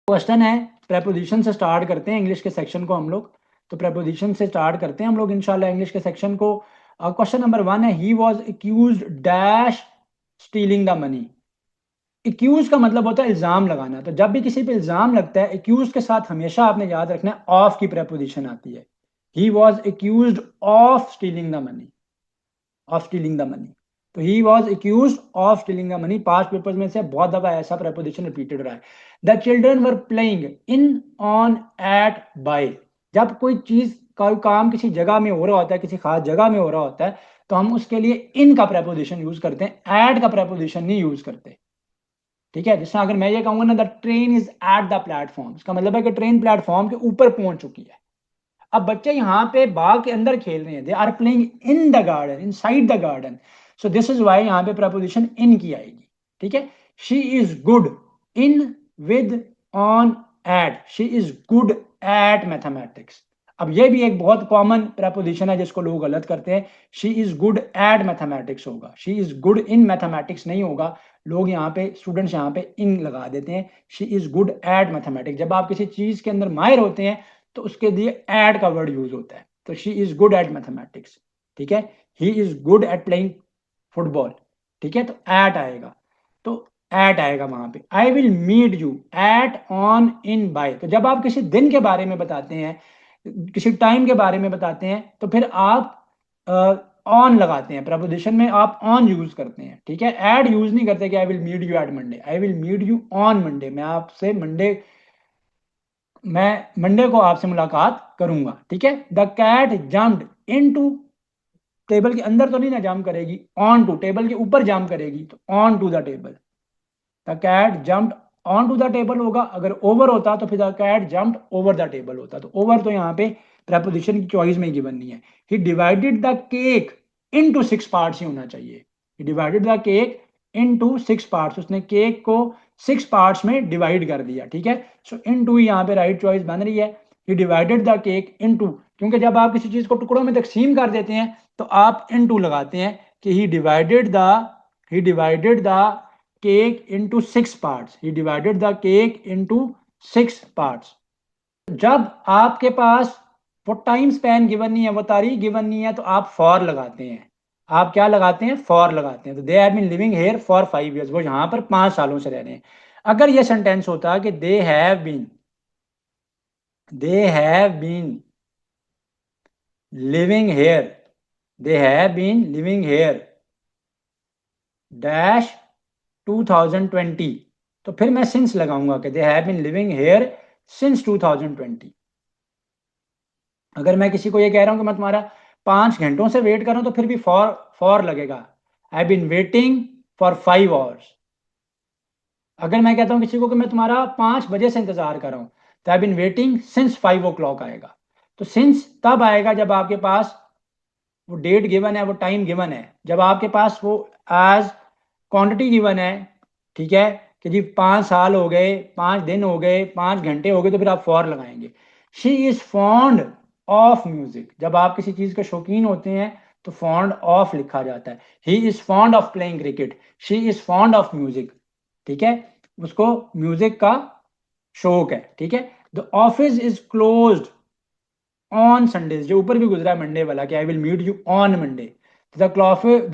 Question है, preposition से start करते हैं इंग्लिश के सेक्शन को हम लोग। तो प्रेपोजिशन से स्टार्ट करते हैं हम लोग इंशाल्लाह इंग्लिश के सेक्शन को। क्वेश्चन नंबर 1 है, he was accused dash stealing the money. Accused का मतलब होता है इल्जाम लगाना। तो जब भी किसी पे इल्जाम लगता है, एक्यूज के साथ हमेशा आपने याद रखना है ऑफ की प्रेपोजिशन आती है। He was accuse of stealing the money, of stealing the money. तो he was accuse of stealing the money, past papers में से बहुत दफा ऐसा प्रेपोजिशन रिपीटेड रहा है। The children were playing in, on, at, by. जब कोई चीज कोई काम किसी जगह में हो रहा होता है, किसी खास जगह में हो रहा होता है, तो हम उसके लिए इन का प्रेपोजिशन यूज करते हैं, एट का प्रेपोजिशन नहीं यूज करते। ठीक है, जिसमें अगर मैं ये कहूंगा ना, the train is at the platform, इसका मतलब है कि ट्रेन प्लेटफॉर्म के ऊपर पहुंच चुकी है। अब बच्चे यहाँ पे बाग के अंदर खेल रहे हैं, they are playing in the garden, inside the garden. So this is why यहाँ पे प्रपोजिशन इन की आएगी। ठीक है, she is good in, with, on, at. She is good at mathematics. अब ये भी एक बहुत कॉमन प्रपोजिशन है जिसको लोग गलत करते हैं। She is good at mathematics होगा, she is good in mathematics नहीं होगा। लोग यहाँ पे, स्टूडेंट्स यहाँ पे इन लगा देते हैं। She is good at mathematics, जब आप किसी चीज के अंदर माहिर होते हैं तो उसके लिए एड का वर्ड यूज होता है। तो she is good at mathematics. ठीक है, he is good eight playing football. ठीक है, तो एट आएगा, तो एट आएगा वहां पे। I will meet you at, on, in, by. तो जब आप किसी दिन के बारे में बताते हैं, किसी टाइम के बारे में बताते हैं, तो फिर आप ऑन लगाते हैं, प्रपोजिशन में आप ऑन यूज करते हैं। ठीक है, एड यूज नहीं करते कि I will meet you at Monday, I will meet you on Monday, मैं मंडे को आपसे मुलाकात करूंगा। ठीक है, the cat jumped into, table के अंदर तो नहीं ना जंप करेगी, ऑन टू, टेबल के ऊपर जंप करेगी, तो onto the table. The cat jumped onto the table होगा, अगर ओवर होता तो फिर the cat jumped over the table होता। तो ओवर तो यहाँ पे प्रपोजिशन की चॉइस में गिवन नहीं है। He divided the cake into 6 parts ही होना चाहिए। He divided the cake into 6 parts, उसने केक को 6 पार्ट्स में डिवाइड कर दिया। ठीक है, सो इनटू यहाँ पे राइट चॉइस बन रही है। He divided the cake into, क्योंकि जब आप किसी चीज को टुकड़ों में तकसीम कर देते हैं तो आप इनटू लगाते हैं कि ही divided the cake into 6 parts. He divided the cake into 6 parts. जब आपके पास वो टाइम स्पैन गिवन नहीं है, वो तारीख गिवन नहीं है, तो आप फॉर लगाते हैं। आप क्या लगाते हैं? फॉर लगाते हैं। तो they have been living here for 5 years, वो यहां पर 5 सालों से रह रहे हैं। अगर ये सेंटेंस होता कि they have been living here, they have been living here dash 2020, तो फिर मैं सिंस लगाऊंगा कि they have been living here since 2020। अगर मैं किसी को ये कह रहा हूं कि मैं तुम्हारा 5 घंटों से वेट कर रहा हूं, तो फिर भी फॉर लगेगा। I have been waiting for 5 hours। अगर मैं कहता हूं किसी को कि मैं तुम्हारा 5 बजे से इंतजार कर रहा हूं, तो I have been waiting since 5 o'clock आएगा। तो सिंस तब आएगा जब आपके पास वो डेट गिवन है, वो टाइम गिवन है, जब आपके पास वो एज क्वांटिटी गिवन है। ठीक है, कि जी 5 साल हो गए, 5 दिन हो गए, 5 घंटे हो गए, तो फिर आप फॉर लगाएंगे। She is fond of music, जब आप किसी चीज के शौकीन होते हैं तो फॉन्ड ऑफ लिखा जाता है। He is fond of playing cricket, she is fond of music. ठीक है, उसको म्यूजिक का शौक है। ठीक है, the office is closed on Sundays, जो ऊपर भी गुजरा है मंडे वाला कि I will meet you on Monday. The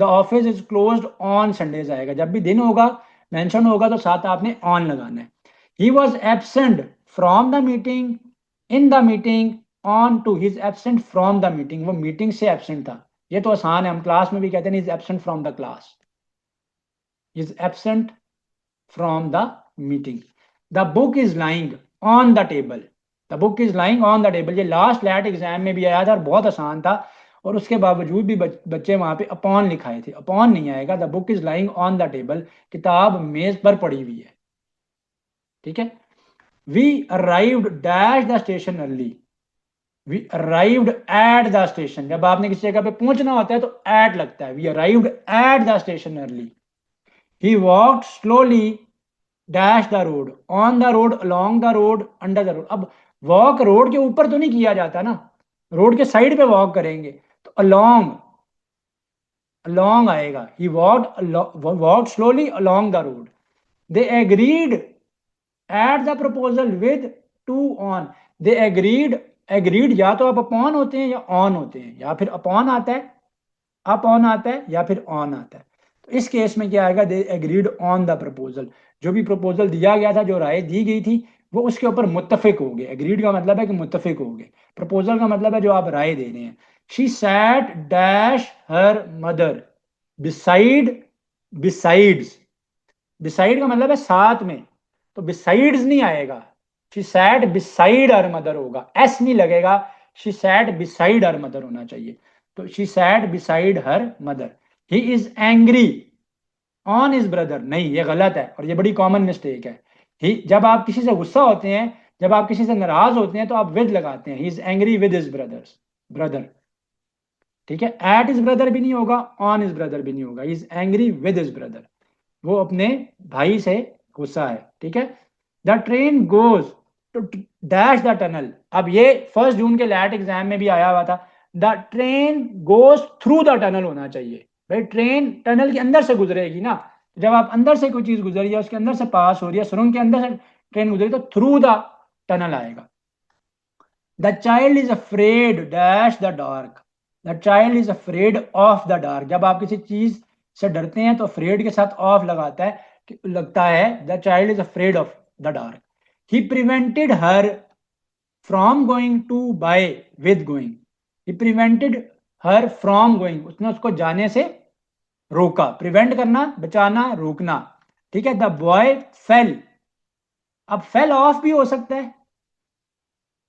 office is closed on Sundays आएगा, जब भी दिन होगा मेंशन होगा तो साथ आपने ऑन लगाना है। He was absent from the meeting, in the meeting, on to. He is absent from the meeting, वो मीटिंग से एबसेंट था। ये तो आसान है, हम क्लास में भी कहते हैं is absent from the class, is absent from the meeting. The book is lying on the table, the book is lying on the table, ये लास्ट लैट एग्जाम में भी आया था और बहुत आसान था, और उसके बावजूद भी बच्चे वहां पे अपॉन लिखाए थे। अपॉन नहीं आएगा, the book is lying on the table, किताब मेज पर पड़ी हुई है। ठीक है, we arrived dash the station early, we arrived at the station, जब आपने किसी जगह पे पहुंचना होता है तो एट लगता है। We arrived at the station early. He walked slowly dash the road, on the road, along the road, under the road. अब वॉक रोड के ऊपर तो नहीं किया जाता ना, रोड के साइड पे वॉक करेंगे, तो अलोंग, अलोंग आएगा। ही walked slowly along the road. They agreed at the proposal with two on, they agreed या तो आप अपॉन होते हैं या ऑन होते हैं, या फिर अपॉन आता है, अप ऑन आता है, या फिर ऑन आता है। तो इस केस में क्या आएगा, they agreed on the proposal, जो भी प्रपोजल दिया गया था, जो राय दी गई थी, वो उसके ऊपर मुत्तफिक हो गए। एग्रीड का मतलब है कि मुत्तफिक हो गए, प्रपोजल का मतलब है जो आप राय दे रहे हैं। She set dash her mother beside, besides, beside का मतलब है साथ में, तो बिसाइड्स नहीं आएगा, she set beside her mother होगा, एस नहीं लगेगा, she set beside her mother होना चाहिए। तो she set beside her mother. He is angry on his brother, नहीं ये गलत है और ये बड़ी कॉमन मिस्टेक है। ही, जब आप किसी से गुस्सा होते हैं, जब आप किसी से नाराज होते हैं, तो आप विद लगाते हैं, ही is angry with his brothers, brother, ठीक है। एट इज ब्रदर भी नहीं होगा, ऑन इज ब्रदर भी नहीं होगा, he is angry with his brother, वो अपने भाई से गुस्सा है, ठीक है। The train goes to dash the tunnel, अब ये 1 जून के लैट एग्जाम में भी आया हुआ था। The train goes through the tunnel होना चाहिए, भाई ट्रेन टनल के अंदर से गुजरेगी ना, जब आप अंदर से कोई चीज गुजर रही है, उसके अंदर से पास हो रही है, सुरंग के अंदर से ट्रेन गुजरी, तो थ्रू द टनल आएगा। The child is afraid dash the dark, the child is afraid of the dark, जब आप किसी चीज से डरते हैं तो अफ्रेड के साथ ऑफ लगाता है, लगता है the child is afraid of the dark. He prevented her from going to by with going, he prevented her from going, उसने उसको जाने से रोका, प्रिवेंट करना, बचाना, रोकना, ठीक है। द बॉय फेल, अब फेल ऑफ भी हो सकता है,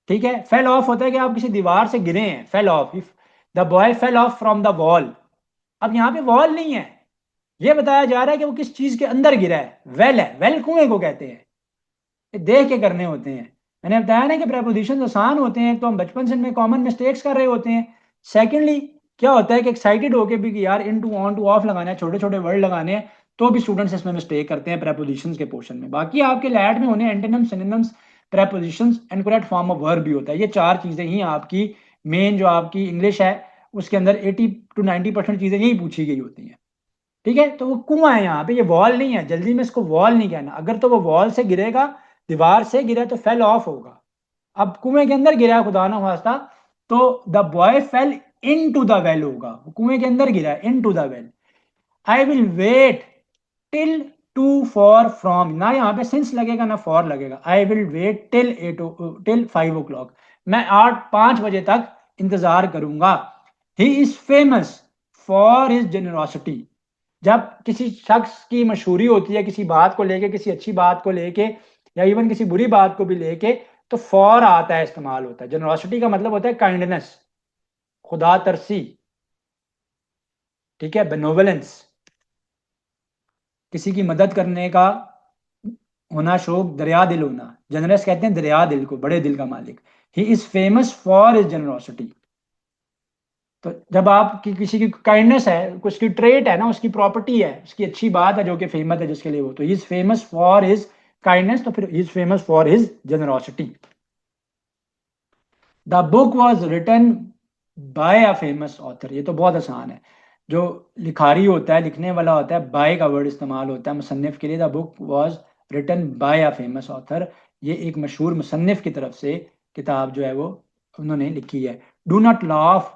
ठीक है। फेल ऑफ होता है कि आप किसी दीवार से गिरे हैं, fell off, if the boy fell off from the wall, अब यहां पे वॉल नहीं है, ये बताया जा रहा है कि वो किस चीज के अंदर गिरा है, वेल है, वेल कुएं को कहते हैं, ये देख के करने होते हैं। मैंने बताया ना कि प्रेपोजिशन आसान होते हैं, तो हम बचपन से इनमें कॉमन मिस्टेक्स कर रहे होते हैं। सेकेंडली क्या होता है कि एक्साइटेड होके भी कि यार इन टू, ऑन टू, ऑफ लगाना है, छोटे छोटे वर्ड लगाने हैं, तो भी स्टूडेंट्स इसमें मिस्टेक करते हैं प्रेपोजिशन के पोर्शन में। बाकी आपके लैट में होने antonyms, synonyms, prepositions and correct form of verb भी होता है, ये 4 चीजें ही आपकी मेन, जो आपकी इंग्लिश है उसके अंदर 80 to 90% चीजें यही पूछी गई होती हैं, ठीक है। तो वो कुआं है, यहाँ पे ये वॉल नहीं है, जल्दी में इसको वॉल नहीं कहना, अगर तो वो वॉल से गिरेगा, दीवार से गिरा तो फेल ऑफ होगा। अब कुएं के अंदर गिरा खुदा ना वास्ता, तो the boy fell into the well होगा, वो कुएं के अंदर गिरा into the well. I will wait till to for from, ना यहाँ पे सिंस लगेगा ना फॉर लगेगा, आई विल वेट टिल 5 o'clock, मैं 5 बजे तक इंतजार करूंगा। ही is famous for his generosity, जब किसी शख्स की मशहूरी होती है किसी बात को लेके, किसी अच्छी बात को लेके, या इवन किसी बुरी बात को भी लेके, तो फॉर आता है, इस्तेमाल होता है। जनरॉसिटी का मतलब होता है काइंडनेस, खुदा तरसी, ठीक है, बेनोवलेंस, किसी की मदद करने का होना, शौक, दरिया दिल होना, जनरस कहते हैं दरिया दिल को, बड़े दिल का मालिक। He is famous for his generosity, तो जब आपकी किसी की काइंडनेस है, उसकी ट्रेट है ना, उसकी प्रॉपर्टी है, उसकी अच्छी बात है जो कि फेमस है जिसके लिए वो, तो he is famous for his kindness, तो फिर he is famous for his generosity. The book was written by a famous author, ये तो बहुत आसान है, जो लिखारी होता है, लिखने वाला होता है, बाय का वर्ड इस्तेमाल होता है मुसन्निफ के लिए। The book was written by a famous author, ये एक मशहूर मुसन्निफ की तरफ से किताब जो है वो उन्होंने लिखी है। Do not laugh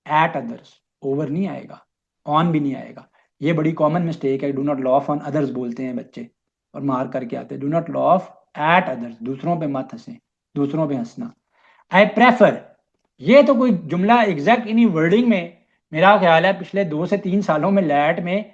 at others, over नहीं आएगा, ऑन भी नहीं आएगा, ये बड़ी कॉमन मिस्टेक है, do not loaf on others बोलते हैं बच्चे और मार करके आते हैं। Do not loaf at others, दूसरों पे मत हंसे, दूसरों पे हंसना। आई प्रेफर, ये तो कोई जुमला एग्जैक्ट इन्हीं वर्डिंग में, मेरा ख्याल है पिछले 2 से 3 सालों में लैट में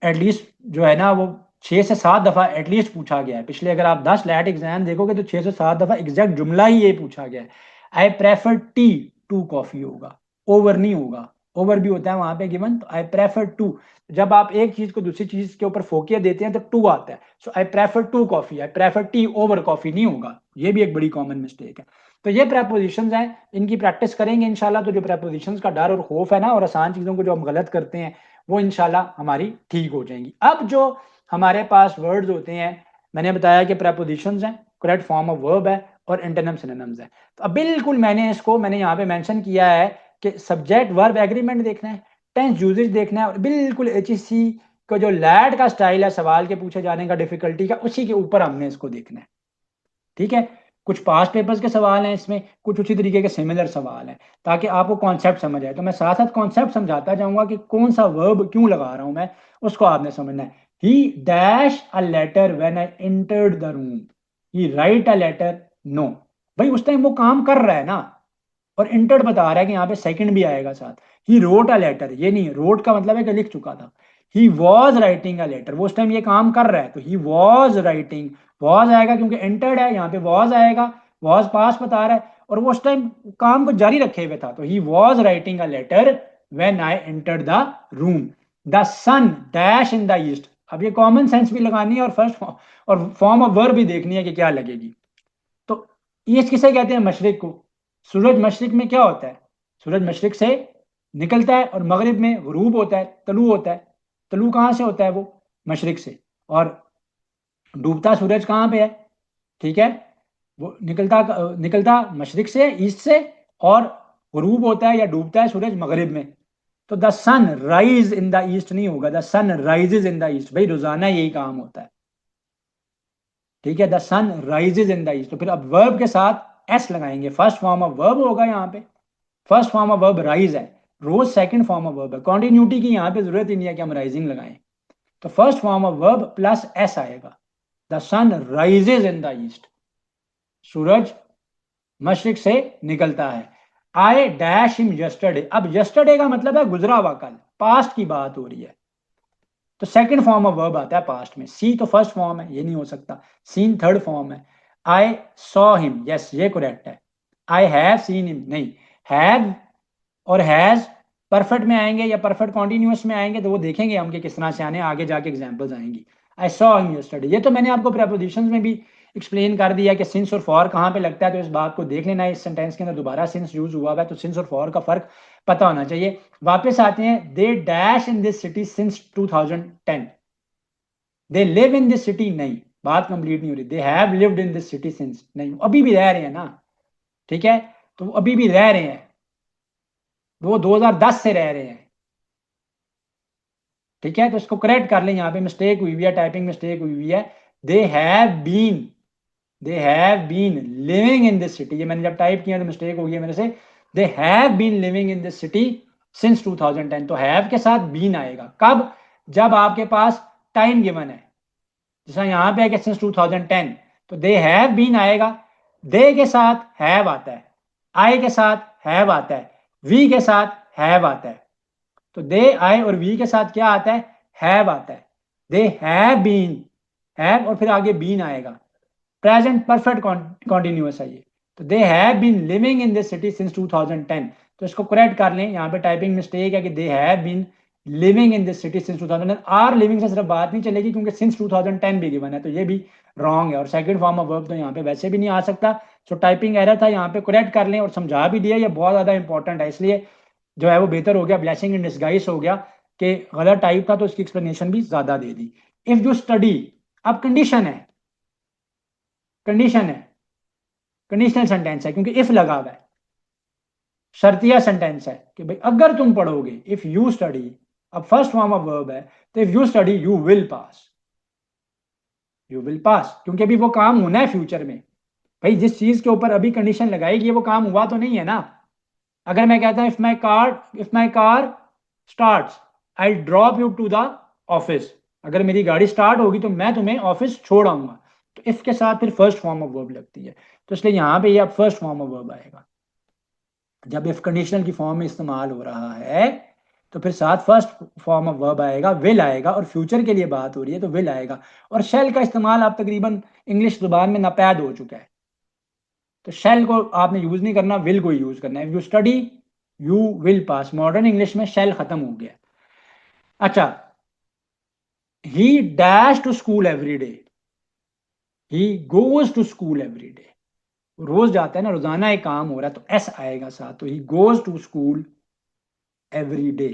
एटलीस्ट जो है ना वो 6 से 7 दफा एटलीस्ट पूछा गया है। पिछले अगर आप 10 लैट एग्जाम देखोगे तो 6 से 7 दफा एग्जैक्ट जुमला ही ये पूछा गया है। I prefer tea to coffee होगा, ओवर नहीं होगा, ओवर भी होता है वहां पे गिवन, तो आई प्रेफर टू, जब आप एक चीज को दूसरी चीज के ऊपर फोकिया देते हैं तो टू आता है। So I prefer to coffee, I prefer tea over coffee नहीं होगा, ये भी एक बड़ी कॉमन मिस्टेक है। तो ये प्रेपोजिशंस हैं, इनकी प्रैक्टिस करेंगे इंशाल्लाह, तो जो प्रेपोजिशंस का डर और खौफ है ना, और आसान चीजों को जो हम गलत करते हैं, वो इंशाल्लाह हमारी ठीक हो जाएंगी। अब जो हमारे पास वर्ड्स होते हैं, मैंने बताया कि प्रेपोजिशंस हैं, करेक्ट फॉर्म ऑफ वर्ब है, और एंटोनिम सिनोनिम्स है। तो अब बिल्कुल मैंने यहाँ पे मेंशन किया है कि सब्जेक्ट वर्ब एग्रीमेंट देखना है, टेंस यूजेज देखना है, और बिल्कुल HEC को जो लैड का स्टाइल है सवाल के पूछे जाने का, डिफिकल्टी का, उसी के ऊपर हमने इसको देखना है। ठीक है, कुछ पास्ट पेपर्स के सवाल हैं इसमें, कुछ उसी तरीके के सिमिलर सवाल हैं, ताकि आपको कॉन्सेप्ट समझ आए। तो मैं साथ साथ कॉन्सेप्ट समझाता जाऊंगा कि कौन सा वर्ब क्यों लगा रहा हूं मैं, उसको आपने समझना है। He dash a letter when I entered the room, he write a letter, no. भाई उस टाइम वो काम कर रहा है ना, और इंटर्ड बता रहा है कि यहाँ पे सेकंड भी आएगा साथ। ही रोट अ लेटर, ये नहीं, रोट का मतलब है कि लिख चुका था। He was writing a letter, वो उस टाइम ये काम कर रहा है, तो ही वॉज राइटिंग, वॉज आएगा क्योंकि एंटर्ड है, यहाँ पे वॉज आएगा, वॉज पास बता रहा है, और वो उस टाइम काम को जारी रखे हुए था, तो he was writing a letter when I entered the room. The sun dash in the east, अब ये कॉमन सेंस भी लगानी है और फर्स्ट और फॉर्म ऑफ वर्ब भी देखनी है कि क्या लगेगी। तो ईस्ट किसे कहते हैं? मशरिक को। सूरज मशरिक में क्या होता है? सूरज मशरिक से निकलता है, और मगरिब में गुरूब होता है, तलू होता है। तलू कहाँ से होता है? वो मशरिक से। और डूबता सूरज कहाँ पे है? ठीक है, वो निकलता निकलता मशरिक से, ईस्ट से, और गुरूब होता है या डूबता है सूरज मगरिब में। तो the sun rise in the east नहीं होगा, the sun rises in the east. भाई रोजाना यही काम होता है। ठीक है, the sun rises in the east. तो फिर अब वर्ब के साथ एस लगाएंगे, फर्स्ट फॉर्म ऑफ वर्ब होगा यहाँ पे। First form of verb rise है, रोज सेकंड फॉर्म ऑफ वर्ब है, कॉन्टिन्यूटी की यहाँ पे जरूरत ही नहीं है कि हम राइजिंग लगाएं। तो first form of verb plus s आएगा, the sun rises in the east, सूरज मशरिक से निकलता है। आई डैश हिम यस्टरडे, अब यस्टरडे का मतलब है गुजरा हुआ कल, पास्ट की बात हो रही है, तो सेकंड फॉर्म ऑफ वर्ब आता है पास्ट में। सी तो फर्स्ट फॉर्म है, ये नहीं हो सकता। सीन थर्ड फॉर्म है। आई सॉ हिम, यस ये करेक्ट है। आई हैव सीन हिम नहीं, हैव और हैज परफेक्ट में आएंगे या परफेक्ट कॉन्टिन्यूअस में आएंगे, तो वो देखेंगे हम कि किस तरह से आने, आगे जाके एग्जांपल्स आएंगी। आई सॉ हिम यस्टरडे, ये तो मैंने आपको प्रेपोजिशंस में भी एक्सप्लेन कर दिया कि सिंस और फॉर कहाँ पे लगता है, तो इस बात को देख लेना है। इस सेंटेंस के अंदर दोबारा सिंस यूज हुआ है, तो सिंस और फॉर का फर्क पता होना चाहिए। वापस आते हैं, they dash in this city since 2010, they live in this city नहीं, बात कंप्लीट नहीं हो रही। They have lived in this city since नहीं, अभी भी रह रहे हैं ना। ठीक है, तो वो अभी भी रह रहे हैं, वो 2010 से रह रहे हैं। ठीक है, तो इसको करेक्ट कर लें, यहाँ पे मिस्टेक हुई हुई है, टाइपिंग मिस्टेक हुई हुई है। They have been, they have been living in this city, ये मैंने जब टाइप किया तो मिस्टेक हो गई है मेरे से। They have been living in this city since 2010, तो हैव के साथ बीन आएगा कब? जब आपके पास टाइम गिवन है, जैसा यहाँ पे है कि सिंस 2010, तो दे हैव बीन आएगा। दे के साथ हैव आता है, आई के साथ हैव आता है, वी के साथ हैव आता है। तो दे, आई और वी के साथ क्या आता है? हैव आता है। दे हैव बीन, हैव और फिर आगे बीन आएगा, प्रेजेंट परफेक्ट कॉन्टिन्यूअस है ये। तो they have been living in this city since 2010, तो इसको करेक्ट कर लें, यहाँ पे टाइपिंग मिस्टेक है कि they have been living in this city since 2010। Are living से सिर्फ बात नहीं चलेगी, क्योंकि सिंस 2010 भी गिवन है, तो ये भी रॉन्ग है। और सेकंड फॉर्म ऑफ वर्ब तो यहाँ पे वैसे भी नहीं आ सकता। सो टाइपिंग एरर था, यहाँ पे करेक्ट कर लें, और समझा भी दिया, ये बहुत ज्यादा इंपॉर्टेंट है, इसलिए जो है वो बेहतर हो गया, ब्लेसिंग इन डिस्गाइज हो गया कि गलत टाइप था तो इसकी एक्सप्लेनेशन भी ज्यादा दे दी। इफ यू स्टडी, अब कंडीशन है, कंडीशन है, कंडीशनल सेंटेंस है क्योंकि इफ लगा हुआ है, शर्तिया सेंटेंस है कि भाई अगर तुम पढ़ोगे, इफ यू स्टडी, अब फर्स्ट फॉर्म ऑफ वर्ब है, तो if you study you will pass, you will पास, क्योंकि अभी वो काम होना है फ्यूचर में। भाई जिस चीज के ऊपर अभी कंडीशन लगाएगी वो काम हुआ तो नहीं है ना। अगर मैं कहता हूं if my car start, I drop you to the office, अगर मेरी गाड़ी स्टार्ट होगी तो मैं तुम्हें ऑफिस छोड़ आऊंगा, तो इफ के साथ फिर फर्स्ट फॉर्म ऑफ वर्ब लगती है, तो इसलिए यहां पे ये अब फर्स्ट फॉर्म ऑफ वर्ब आएगा। जब इफ कंडीशनल की फॉर्म में इस्तेमाल हो रहा है, तो फिर साथ फर्स्ट फॉर्म ऑफ वर्ब आएगा, विल आएगा, और फ्यूचर के लिए बात हो रही है तो विल आएगा। और शेल का इस्तेमाल आप तकरीबन इंग्लिश जुबान में नापैद हो चुका है, तो शेल को आपने यूज नहीं करना, विल को यूज करना है। You study you will pass, modern English में शेल खत्म हो गया। अच्छा, he dash to school every day, he goes to school every day, रोज जाता है ना, रोजाना एक काम हो रहा है, तो एस आएगा साथ, तो he goes to school every day.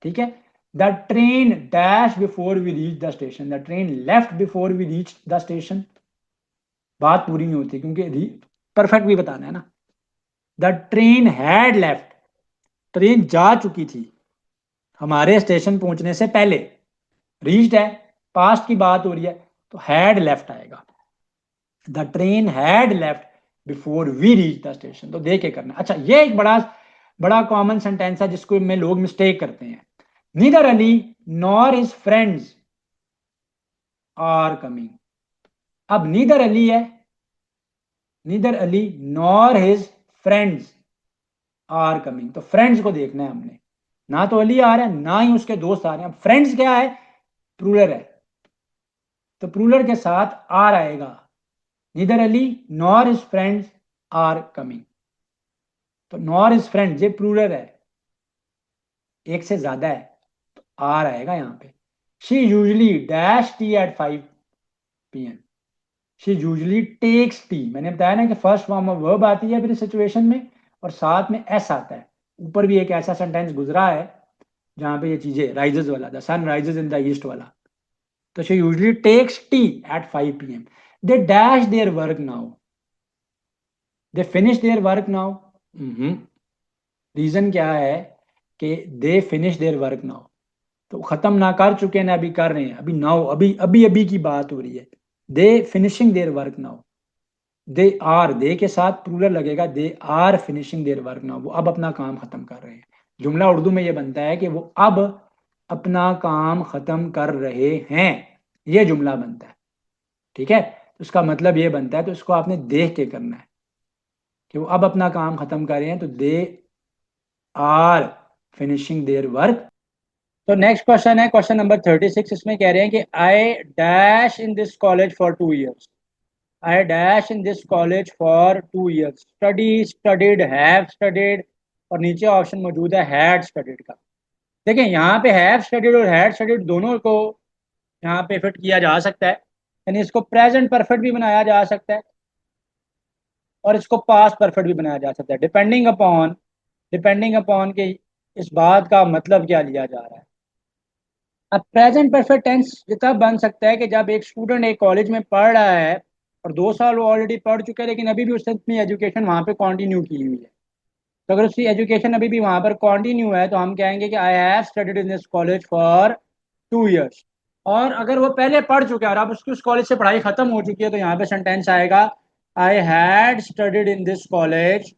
ठीक है, the train dash before we reach the station, the train left before we reach the station, बात पूरी नहीं होती क्योंकि परफेक्ट भी बताना है ना। The train had left, train जा चुकी थी हमारे स्टेशन पहुंचने से पहले। रीच्ड है, पास्ट की बात हो रही है, तो हैड लेफ्ट आएगा। The train had left before we reach the station. तो देख के करना। अच्छा, ये एक बड़ा बड़ा कॉमन सेंटेंस है जिसको में लोग मिस्टेक करते हैं। Neither Ali nor his friends are coming. अब नीदर अली है, neither Ali nor his friends are coming. तो फ्रेंड्स को देखना है हमने, ना तो अली आ रहा है ना ही उसके दोस्त आ रहे हैं। अब फ्रेंड्स क्या है, प्लूरल है, तो प्लूरल के साथ आर आएगा। Neither Ali nor his friends are coming. तो नॉर हिज फ्रेंड्स ये प्लूरल है, एक से ज्यादा है, तो आर आएगा यहाँ पे। She usually dash tea at 5 PM। She usually takes tea. मैंने बताया ना कि फर्स्ट फॉर्म ऑफ वर्ब आती है फिर सिचुएशन में, और साथ में एस आता है। ऊपर भी एक ऐसा सेंटेंस गुजरा है जहां पे ये चीजें, राइजेस वाला, the sun rises in the east वाला। तो she usually takes tea at 5 PM। They dash their work now, they finish their work now. Reason क्या है कि they finish their work now, तो खत्म ना कर चुके ना अभी कर रहे हैं, अभी नाउ, अभी अभी अभी की बात हो रही है। They finishing their work now. They are, they के साथ प्लूरल लगेगा, they are finishing their work now. वो अब अपना काम खत्म कर रहे हैं। जुमला उर्दू में ये बनता है कि वो अब अपना काम खत्म कर रहे हैं, ये जुमला बनता है। ठीक है, तो उसका मतलब ये बनता है, तो इसको आपने देख के करना है कि वो अब अपना काम खत्म कर रहे हैं, तो they are finishing their work. तो नेक्स्ट क्वेश्चन है क्वेश्चन नंबर 36। इसमें कह रहे हैं कि I dash in this college for 2 years। I dash in this college for 2 years। Study, studied, have studied, और नीचे ऑप्शन मौजूद है हैड स्टडीड का। देखिए यहाँ पे हैव स्टडीड और हैड स्टडीड दोनों को यहाँ पे फिट किया जा सकता है, यानी इसको प्रेजेंट परफेक्ट भी बनाया जा सकता है और इसको पास्ट परफेक्ट भी बनाया जा सकता है, डिपेंडिंग अपॉन के इस बात का मतलब क्या लिया जा रहा है। अब प्रेजेंट परफेक्ट टेंस तब बन सकता है कि जब एक स्टूडेंट एक कॉलेज में पढ़ रहा है और 2 साल वो ऑलरेडी पढ़ चुका है, लेकिन अभी भी उसने अपनी एजुकेशन वहां पे कंटिन्यू की हुई है। तो अगर उसकी एजुकेशन अभी भी वहां पर कंटिन्यू है तो हम कहेंगे कि I have studied in this college for 2 years। और अगर वो पहले पढ़ चुका है और अब उसकी उस कॉलेज से पढ़ाई खत्म हो चुकी है, तो यहाँ पे सेंटेंस आएगा I had studied in this college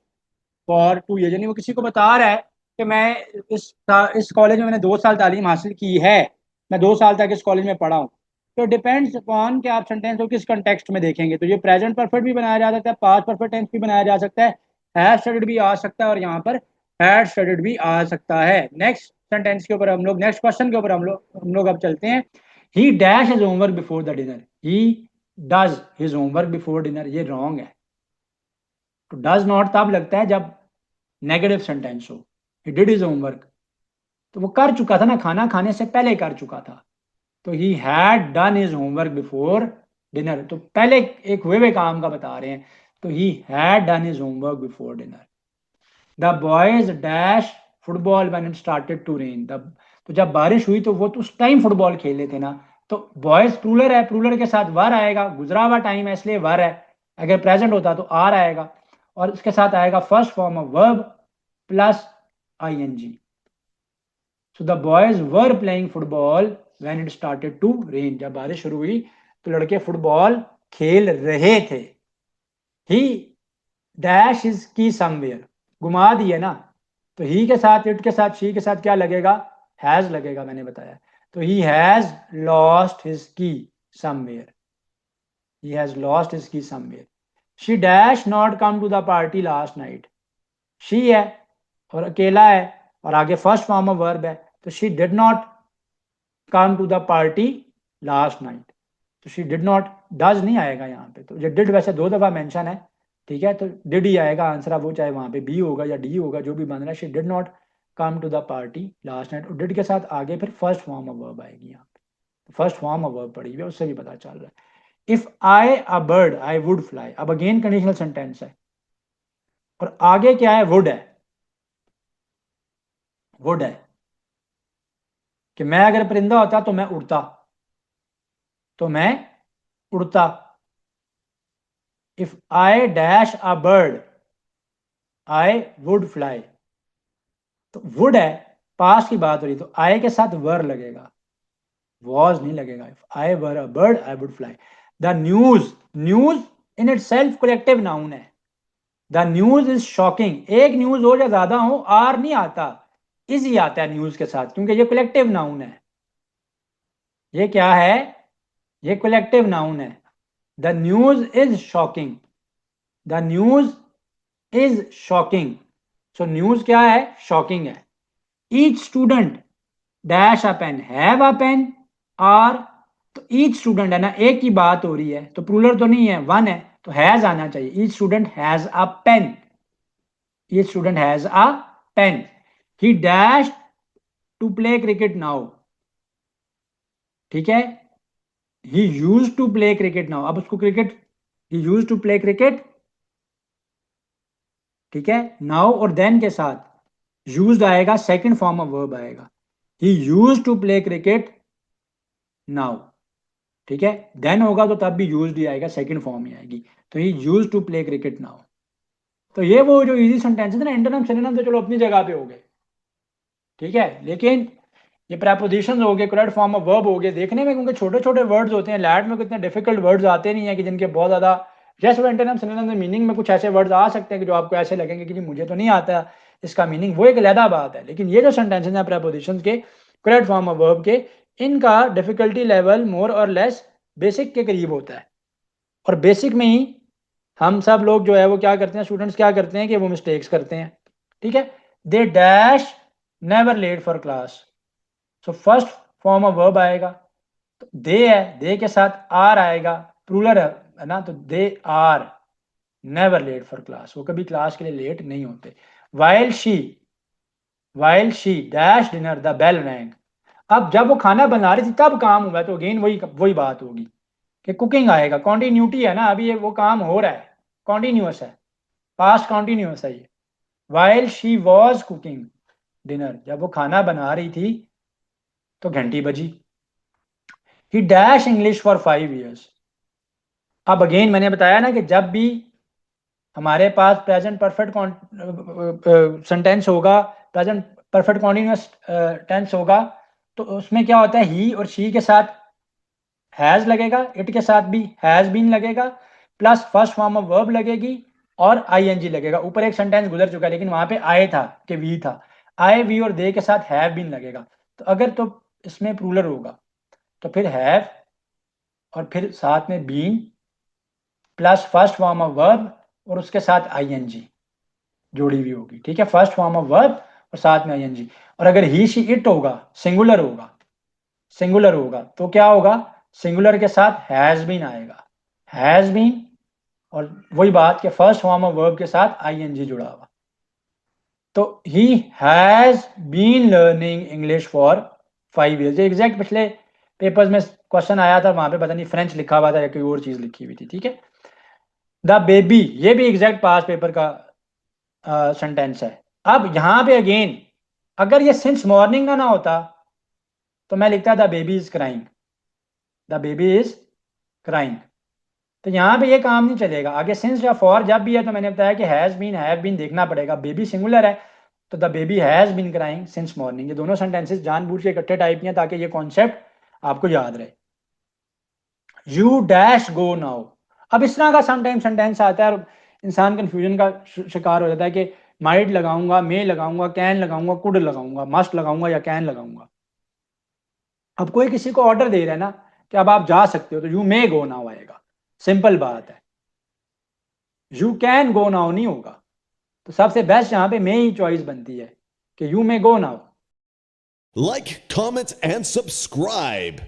for 2 years। यानी वो किसी को बता रहा है कि मैं इस इस कॉलेज में मैंने 2 साल तालीम हासिल की है, मैं 2 साल तक इस कॉलेज में पढ़ा हूँ। तो डिपेंड्स अपॉन कि आप सेंटेंस को किस कंटेक्स्ट में देखेंगे। तो ये प्रेजेंट परफेक्ट भी बनाया जा सकता है, पास्ट परफेक्ट टेंस भी बनाया जा सकता है, हैव स्टडीड भी आ सकता है और यहाँ पर हैड स्टडीड भी आ सकता है। नेक्स्ट सेंटेंस के ऊपर हम लोग, नेक्स्ट क्वेश्चन के ऊपर हम लोग अब चलते हैं। ही dash his homework before the dinner. He does his homework before dinner, ये रॉन्ग है। तो डज नॉट तब लगता है जब नेगेटिव सेंटेंस हो। ही डिड हिज होमवर्क, तो वो कर चुका था ना, खाना खाने से पहले कर चुका था। तो he had done his homework before dinner, तो पहले एक हुए हुए काम का बता रहे हैं। तो he had done his homework before dinner. The boys dash football when it started to rain. तो जब बारिश हुई तो वो तो उस टाइम फुटबॉल खेले थे ना। तो बॉयज प्लूरल है, प्लूरल के साथ वर आएगा, गुजरा हुआ टाइम है इसलिए वर है। अगर प्रेजेंट होता तो आर आएगा, और इसके साथ आएगा first form of verb plus ING। So the boys were playing football when it started to rain. जब बारिश शुरू हुई तो लड़के फुटबॉल खेल रहे थे। ही डैश इज की समवेयर, घुमा दिए ना, तो ही के साथ, इट के साथ, शी के साथ क्या लगेगा, हैज लगेगा, मैंने बताया। तो he has lost his key somewhere, he has lost his key somewhere. She dash not come to the party last night. She है और अकेला है और आगे फर्स्ट फॉर्म ऑफ वर्ब है, तो she did not come to the party last night. तो she did not, does नहीं आएगा यहाँ पे। तो ये डिड वैसे 2 दफा मेंशन है, ठीक है, तो डिड ही आएगा आंसर। अब वो चाहे वहां पे बी होगा या डी होगा, जो भी बन रहा है। She did not come to the party last night, और डिड के साथ आगे फिर फर्स्ट फॉर्म ऑफ वर्ब आएगी यहाँ पे। फर्स्ट फॉर्म ऑफ वर्ब पड़ी हुई है, उससे भी पता चल रहा है। If I a bird I would fly. अब अगेन कंडीशनल सेंटेंस है और आगे क्या है, वुड है। वुड है कि मैं अगर परिंदा होता तो मैं उड़ता, तो मैं उड़ता। If I dash a bird I would fly. तो वुड है, पास्ट की बात हो रही, तो आई के साथ वर लगेगा। was नहीं लगेगा. If I were a bird, I would fly. The news, news in itself collective noun है. The news is shocking. एक न्यूज हो या ज्यादा हो, आर नहीं आता, इज ही आता है न्यूज के साथ, क्योंकि ये कलेक्टिव नाउन है. ये क्या है? ये कलेक्टिव नाउन है. The news is shocking. The news is shocking. So news क्या है? शॉकिंग है. Each student dash a pen, have a pen, are, तो ईच स्टूडेंट है ना, एक की बात हो रही है, तो प्लूरल तो नहीं है, वन है, तो हैज आना चाहिए. Each student has a pen. Each student has a pen. He dash to play cricket now. ठीक है. He use to play cricket now. अब उसको cricket, he use to play cricket. ठीक है. नाउ और देन के साथ यूज्ड आएगा, सेकंड फॉर्म ऑफ वर्ब आएगा. He use to play cricket now. ठीक है. देन होगा तो तब भी यूज्ड ही आएगा, सेकंड फॉर्म ही आएगी. तो he use to play cricket now. तो ये वो जो इजी सेंटेंस है ना, एंटोनिम सिनोनिम तो चलो अपनी जगह पे हो गए. ठीक है. लेकिन ये प्रेपोजिशंस हो गए, करेक्ट फॉर्म ऑफ वर्ब हो गए, देखने में क्योंकि छोटे छोटे वर्ड्स होते हैं, लैट में कितने डिफिकल्ट वर्ड्स आते नहीं है कि जिनके बहुत ज़्यादा, जैसे वो एंटोनिम सिनोनिम मीनिंग में कुछ ऐसे वर्ड्स आ सकते हैं कि जो आपको ऐसे लगेंगे कि जी मुझे तो नहीं आता इसका मीनिंग, वो एक अलहदा बात है. लेकिन ये जो सेंटेंसेज हैं प्रेपोजिशंस के, करेक्ट फॉर्म ऑफ वर्ब के, इनका डिफिकल्टी लेवल मोर और लेस बेसिक के करीब होता है. और बेसिक में ही हम सब लोग जो है वो क्या करते हैं, स्टूडेंट्स क्या करते हैं कि वो मिस्टेक्स करते हैं. ठीक है. They dash never late for class. So first form of verb आएगा, तो दे है, दे के साथ आर आएगा, प्लूरल है ना, तो they are never late for class, वो कभी क्लास के लिए लेट नहीं होते. While she dash dinner the bell rang. अब जब वो खाना बना रही थी तब काम हुआ, तो अगेन वही वही बात होगी कि कुकिंग आएगा. कॉन्टिन्यूटी है ना, अभी ये वो काम हो रहा है, कॉन्टिन्यूस है, पास्ट कॉन्टिन्यूस है ये. While she was cooking dinner, जब वो खाना बना रही थी तो घंटी बजी. ही डैश इंग्लिश फॉर 5 years. अब अगेन मैंने बताया ना कि जब भी हमारे पास प्रेजेंट परफेक्ट सेंटेंस होगा, प्रेजेंट परफेक्ट कॉन्टिन्यूस टेंस होगा, तो उसमें क्या होता है, ही और शी के साथ हैज लगेगा, इट के साथ भी हैज बीन लगेगा, plus first form of verb लगेगी और आईएनजी लगेगा. ऊपर एक सेंटेंस गुजर चुका है लेकिन वहां पे आए था कि वी था, आए वी और दे के साथ हैव बीन लगेगा. तो अगर तो इसमें प्लूरल होगा तो फिर हैव और फिर साथ में been plus first form of verb और उसके साथ आईएनजी जोड़ी हुई होगी. ठीक है. फर्स्ट फॉर्म ऑफ वर्ब और साथ में आईएनजी. और अगर ही शी इट होगा, सिंगुलर होगा, सिंगुलर होगा तो क्या होगा, सिंगुलर के साथ हैज बीन आएगा, हैज बीन, और वही बात कि फर्स्ट फॉर्म ऑफ वर्ब के साथ आईएनजी जुड़ा हुआ. तो he has been learning English for 5 years. Exact पिछले पेपर्स में क्वेश्चन आया था, वहां पे पता नहीं फ्रेंच लिखा हुआ था या कोई और चीज लिखी हुई थी. ठीक है. द बेबी, ये भी एग्जैक्ट पास पेपर का सेंटेंस है. अब यहां पे अगेन अगर ये सिंस मॉर्निंग का ना होता तो मैं लिखता the baby is crying, the baby is crying. तो यहाँ पे ये काम नहीं चलेगा. आगे सिंस या फॉर जब भी है तो मैंने बताया कि हैज बीन हैव बीन देखना पड़ेगा. बेबी सिंगुलर है तो the baby has been crying since morning. ये दोनों सेंटेंसेस जानबूझ के इकट्ठे टाइप किए ताकि ये कॉन्सेप्ट आपको याद रहे. You dash go now. अब इस तरह का समटाइम सेंटेंस आता है और इंसान कंफ्यूजन का शिकार हो जाता है कि माइट लगाऊंगा, मे लगाऊंगा, कैन लगाऊंगा, कुड लगाऊंगा, मस्ट लगाऊंगा या कैन लगाऊंगा. अब कोई किसी को ऑर्डर दे रहा है ना कि अब आप जा सकते हो, तो यू मे गो नाउ आएगा. सिंपल बात है. यू कैन गो नाउ नहीं होगा. तो सबसे बेस्ट यहां पे मे ही चॉइस बनती है कि you may go now. Like, comment, and subscribe.